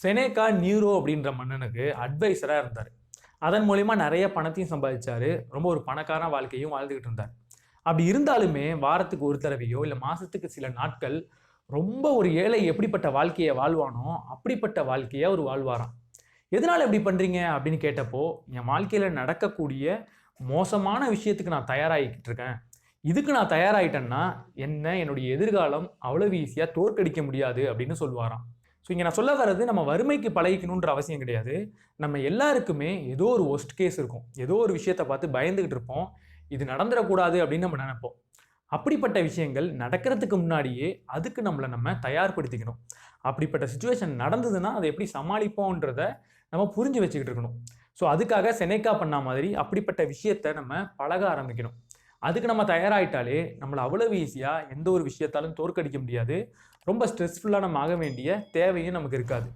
செனேகா neuro அப்படின்ற மன்னனுக்கு அட்வைசராக இருந்தார். அதன் மூலிமா நிறைய பணத்தையும் சம்பாதிச்சாரு. ரொம்ப ஒரு பணக்கார வாழ்க்கையும் வாழ்ந்துகிட்டு இருந்தார். அப்படி இருந்தாலுமே வாரத்துக்கு ஒரு தடவையோ இல்லை மாசத்துக்கு சில நாட்கள் ரொம்ப ஒரு ஏழை எப்படிப்பட்ட வாழ்க்கையை வாழ்வானோ அப்படிப்பட்ட வாழ்க்கையை அவர் வாழ்வாராம். எதனால இப்படி பண்றீங்க அப்படின்னு கேட்டப்போ, என் வாழ்க்கையில நடக்கக்கூடிய மோசமான விஷயத்துக்கு நான் தயாராகிக்கிட்டு இருக்கேன். இதுக்கு நான் தயாராயிட்டேன்னா என்னுடைய எதிர்காலம் அவ்வளவு ஈஸியா தோற்கடிக்க முடியாது அப்படின்னு சொல்லுவாராம். ஸோ இங்கே நான் சொல்ல வர்றது நம்ம வறுமைக்கு பழகிக்கணுன்ற அவசியம் கிடையாது. நம்ம எல்லாருக்குமே ஏதோ ஒரு ஒஸ்ட் கேஸ் இருக்கும். ஏதோ ஒரு விஷயத்தை பார்த்து பயந்துகிட்டு இருப்போம். இது நடந்துடக்கூடாது அப்படின்னு நம்ம நினைப்போம். அப்படிப்பட்ட விஷயங்கள் நடக்கிறதுக்கு முன்னாடியே அதுக்கு நம்ம தயார்படுத்திக்கணும். அப்படிப்பட்ட சுச்சுவேஷன் நடந்ததுன்னா அதை எப்படி சமாளிப்போன்றத நம்ம புரிஞ்சு வச்சுக்கிட்டு இருக்கணும். ஸோ அதுக்காக செனேக்கா பண்ண மாதிரி அப்படிப்பட்ட விஷயத்தை நம்ம பழக ஆரம்பிக்கணும். அதுக்கு நம்ம தயாராகிட்டாலே நம்மளை அவ்வளவு ஈஸியாக எந்த ஒரு விஷயத்தாலும் தோற்கடிக்க முடியாது. ரொம்ப ஸ்ட்ரெஸ்ஃபுல்லாக நம்ம ஆக வேண்டிய தேவையும் நமக்கு இருக்காது.